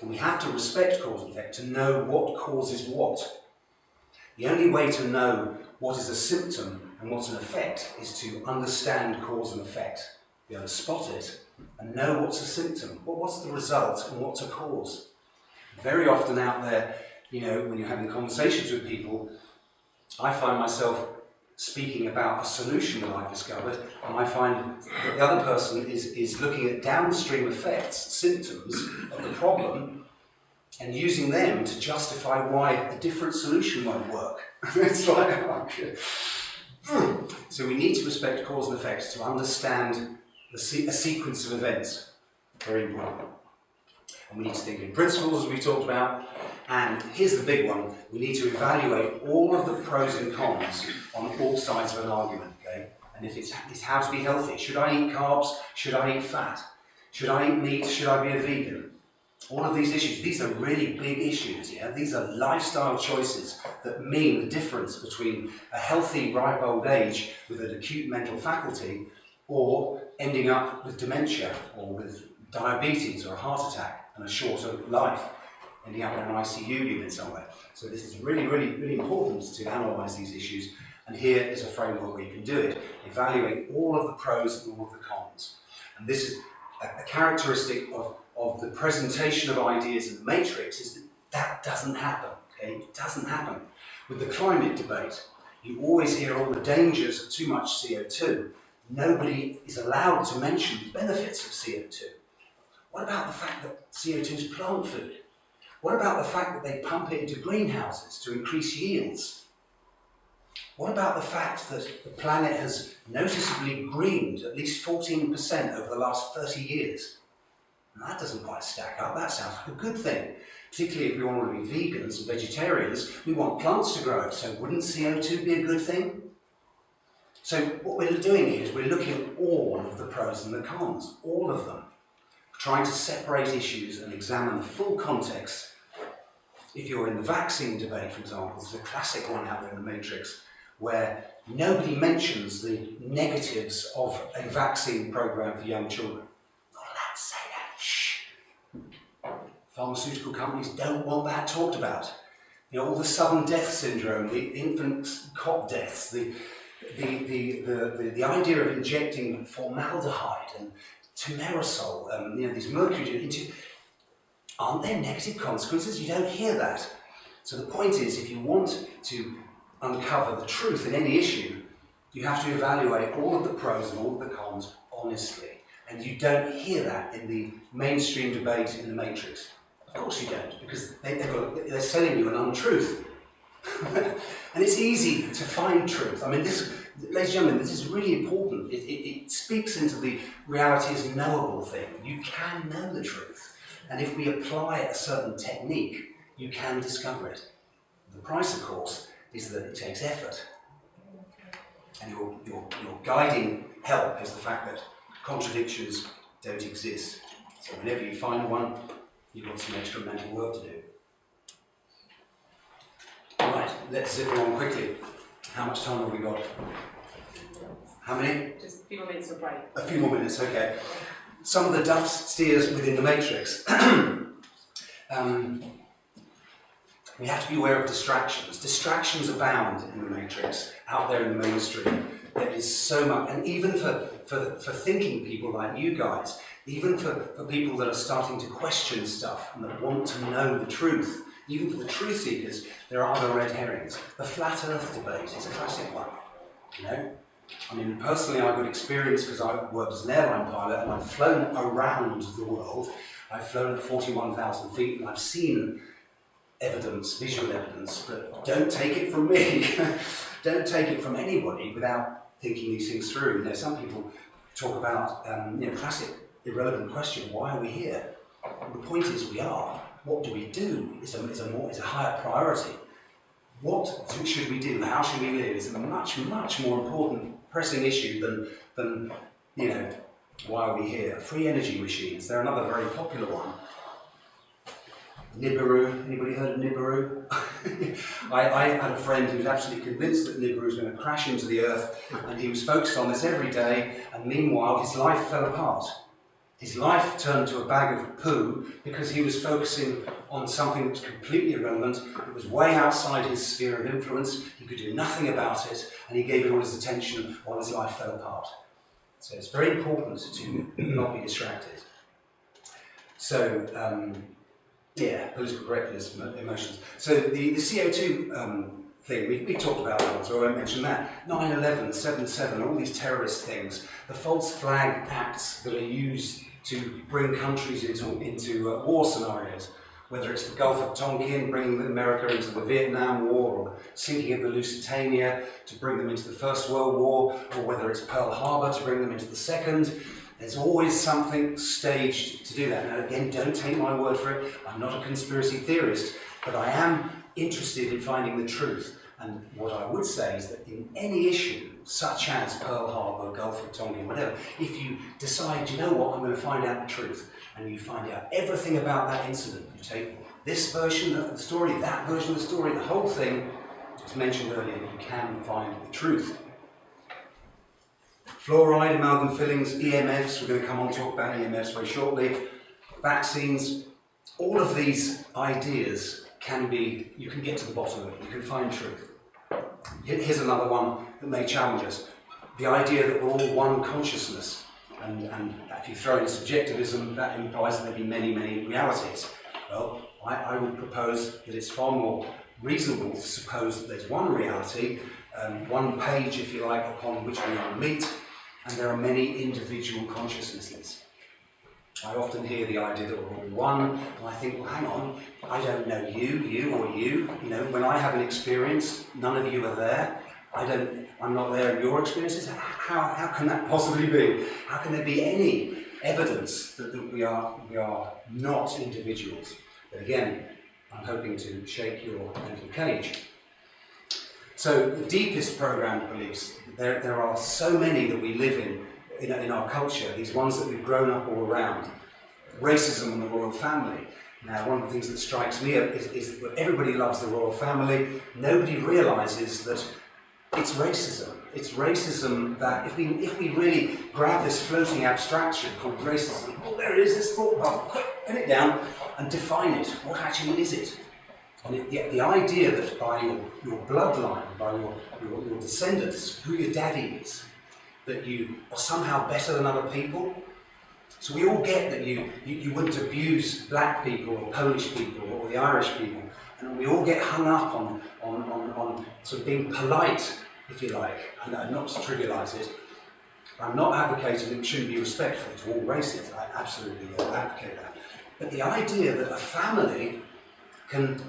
And we have to respect cause and effect to know what causes what. The only way to know what is a symptom and what's an effect is to understand cause and effect, be able to spot it, and know what's a symptom, what's the result and what's a cause. Very often out there, you know, when you're having conversations with people, I find myself speaking about a solution that I've discovered, and I find that the other person is looking at downstream effects, symptoms of the problem, and using them to justify why a different solution won't work. It's like, so we need to respect cause and effect to understand a sequence of events. Very important. And we need to think in principles, as we talked about. And here's the big one. We need to evaluate all of the pros and cons on all sides of an argument, okay? And if it's how to be healthy. Should I eat carbs? Should I eat fat? Should I eat meat? Should I be a vegan? All of these issues, these are really big issues, yeah? These are lifestyle choices that mean the difference between a healthy, ripe old age with an acute mental faculty or ending up with dementia or with diabetes or a heart attack and a shorter life, ending up in an ICU unit somewhere. So this is really, really, really important to analyse these issues, and here is a framework where you can do it. Evaluate all of the pros and all of the cons. And this is a characteristic of the presentation of ideas in the matrix, is that doesn't happen, okay? It doesn't happen. With the climate debate, you always hear all the dangers of too much CO2. Nobody is allowed to mention the benefits of CO2. What about the fact that CO2 is plant food? What about the fact that they pump it into greenhouses to increase yields? What about the fact that the planet has noticeably greened at least 14% over the last 30 years? Now, that doesn't quite stack up. That sounds like a good thing. Particularly if we want to be vegans and vegetarians, we want plants to grow. So wouldn't CO2 be a good thing? So what we're doing here is we're looking at all of the pros and the cons, all of them, trying to separate issues and examine the full context. If you're in the vaccine debate, for example, there's a classic one out there in the Matrix, where nobody mentions the negatives of a vaccine program for young children. Not allowed to say that. Shh. Pharmaceutical companies don't want that talked about. You know, all the sudden death syndrome, the infant cot deaths, the idea of injecting formaldehyde and thimerosal, you know, these mercury into, aren't there negative consequences? You don't hear that. So the point is, if you want to uncover the truth in any issue, you have to evaluate all of the pros and all of the cons honestly. And you don't hear that in the mainstream debate in the Matrix. Of course you don't, because they're selling you an untruth. And it's easy to find truth. I mean, this, ladies and gentlemen, this is really important. It speaks into the reality as a knowable thing. You can know the truth. And if we apply a certain technique, you can discover it. The price, of course, is that it takes effort. And your guiding help is the fact that contradictions don't exist. So whenever you find one, you've got some extra mental work to do. Right, let's zip along quickly. How much time have we got? How many? Just a few more minutes of break. A few more minutes, okay. Some of the DUFF steers within the matrix. We have to be aware of distractions. Distractions abound in the matrix, out there in the mainstream. There is so much, and even for thinking people like you guys, even for people that are starting to question stuff and that want to know the truth, even for the truth seekers, there are other red herrings. The flat earth debate is a classic one, you know? I mean, personally, I've got experience because I worked as an airline pilot and I've flown around the world. I've flown at 41,000 feet and I've seen evidence, visual evidence, but don't take it from me. Don't take it from anybody without thinking these things through. You know, some people talk about, classic irrelevant question, why are we here? Well, the point is we are. What do we do is a higher priority. What should we do? How should we live? Is a much, much more important pressing issue than why are we here? Free energy machines, they're another very popular one. Nibiru, anybody heard of Nibiru? I had a friend who was absolutely convinced that Nibiru was going to crash into the earth, and he was focused on this every day, and meanwhile his life fell apart. His life turned to a bag of poo because he was focusing on something that was completely irrelevant. It was way outside his sphere of influence. He could do nothing about it, and he gave it all his attention while his life fell apart. So it's very important to not be distracted. So, political correctness, emotions. So the CO2 thing, we talked about that, so I won't mention that. 9/11, 7/7, all these terrorist things, the false flag acts that are used to bring countries into war scenarios, whether it's the Gulf of Tonkin, bringing America into the Vietnam War, or sinking of the Lusitania to bring them into the First World War, or whether it's Pearl Harbor to bring them into the Second. There's always something staged to do that. Now again, don't take my word for it. I'm not a conspiracy theorist, but I am interested in finding the truth. And what I would say is that in any issue, such as Pearl Harbor, Gulf of Tonkin, whatever, if you decide, you know what, I'm going to find out the truth, and you find out everything about that incident, you take this version of the story, that version of the story, the whole thing, as mentioned earlier, you can find the truth. Fluoride, amalgam fillings, EMFs, we're going to come on and talk about EMFs very shortly, vaccines, all of these ideas you can get to the bottom of it, you can find truth. Here's another one that may challenge us. The idea that we're all one consciousness, and if you throw in subjectivism, that implies that there be many, many realities. Well, I would propose that it's far more reasonable to suppose that there's one reality, one page, if you like, upon which we all meet, and there are many individual consciousnesses. I often hear the idea that we're all one, and I think, well, hang on, I don't know you or you. You know, when I have an experience, none of you are there. I'm not there in your experiences. How can that possibly be? How can there be any evidence that we are not individuals? But again, I'm hoping to shake your mental cage. So the deepest programmed beliefs, there are so many that we live in our culture, these ones that we've grown up all around. Racism and the royal family. Now, one of the things that strikes me is that everybody loves the royal family. Nobody realises that it's racism. It's racism that if we really grab this floating abstraction called racism, oh, there it is, this thought bubble, quick, pin it down and define it. What actually is it? And the idea that by your bloodline, by your descendants, who your daddy is, that you are somehow better than other people. So we all get that you wouldn't abuse black people or Polish people or the Irish people, and we all get hung up on sort of being polite, if you like, and not to trivialise it. I'm not advocating that it shouldn't be respectful to all races. I absolutely advocate that. But the idea that a family can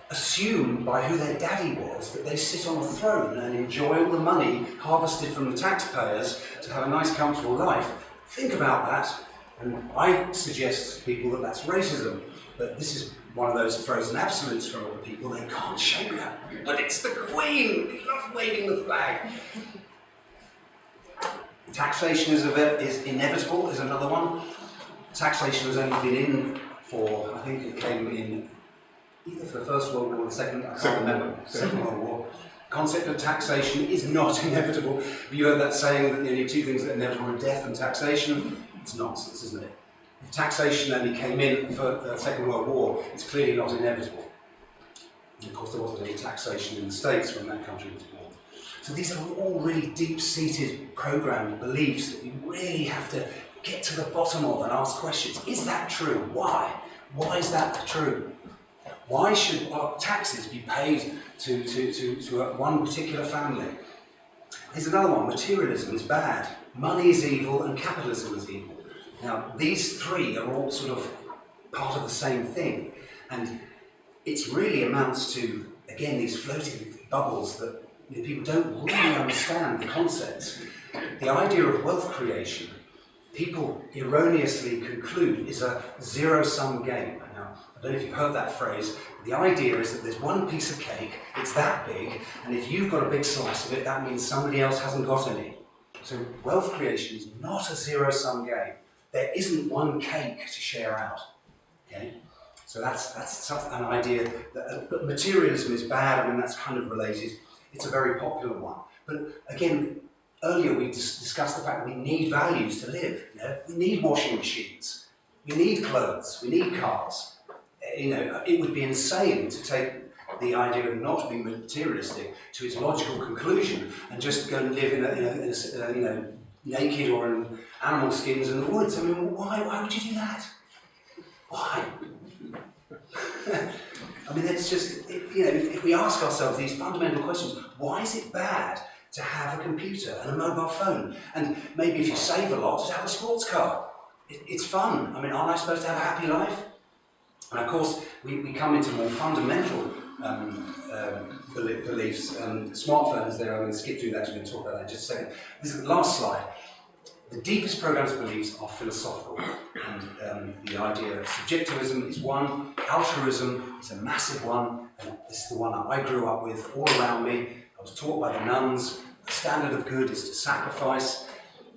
assume by who their daddy was that they sit on a throne and enjoy all the money harvested from the taxpayers to have a nice, comfortable life. Think about that, and I suggest to people that that's racism. But this is one of those frozen absolutes for a lot of people. They can't shake that. But it's the Queen! We love waving the flag. Taxation is inevitable, is another one. Taxation has only been in for, I think it came in either for the First World War or the Second, I can't remember. Second World War. concept of taxation is not inevitable. Have you heard that saying that the only two things that are inevitable are death and taxation? It's nonsense, isn't it? If taxation only came in for the Second World War, it's clearly not inevitable. And of course, there wasn't any taxation in the States when that country was born. So these are all really deep-seated programmed beliefs that we really have to get to the bottom of and ask questions. Is that true? Why? Why is that true? Why should our taxes be paid to one particular family? Here's another one. Materialism is bad. Money is evil and capitalism is evil. Now, these three are all sort of part of the same thing. And it really amounts to, again, these floating bubbles that people don't really understand the concepts. The idea of wealth creation, people erroneously conclude, is a zero-sum game. Now, I don't know if you've heard that phrase. The idea is that there's one piece of cake, it's that big, and if you've got a big slice of it, that means somebody else hasn't got any. So wealth creation is not a zero-sum game. There isn't one cake to share out. Okay? So that's an idea that but materialism is bad. I mean, that's kind of related. It's a very popular one. But again, earlier we discussed the fact that we need values to live. You know? We need washing machines. We need clothes. We need cars. You know, it would be insane to take the idea of not being materialistic to its logical conclusion and just go and live in a naked or in animal skins in the woods. I mean, why would you do that? Why? I mean, it's just, if we ask ourselves these fundamental questions, why is it bad to have a computer and a mobile phone? And maybe if you save a lot, to have a sports car. It's fun. I mean, aren't I supposed to have a happy life? And of course, we come into more fundamental beliefs. Smartphones there, I'm going to skip through that, I'm going to talk about that in just a second. This is the last slide. The deepest programs of beliefs are philosophical, and the idea of subjectivism is one, altruism is a massive one, and this is the one that I grew up with all around me. I was taught by the nuns. The standard of good is to sacrifice.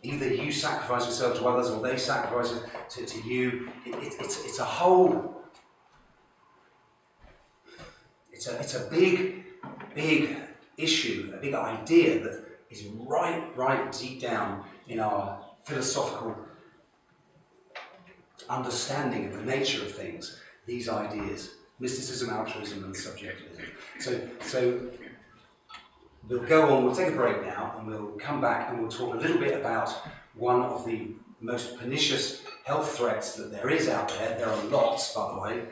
Either you sacrifice yourself to others or they sacrifice it to you. It's a whole, it's a big issue, a big idea that is right deep down in our philosophical understanding of the nature of things, these ideas, mysticism, altruism and subjectivism. So we'll go on, we'll take a break now and we'll come back and we'll talk a little bit about one of the most pernicious health threats that there is out there. There are lots, by the way.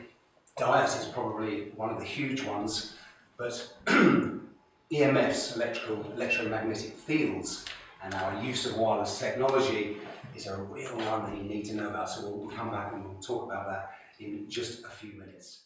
Diet is probably one of the huge ones, but EMFs, electromagnetic fields, and our use of wireless technology is a real one that you need to know about. So we'll come back and we'll talk about that in just a few minutes.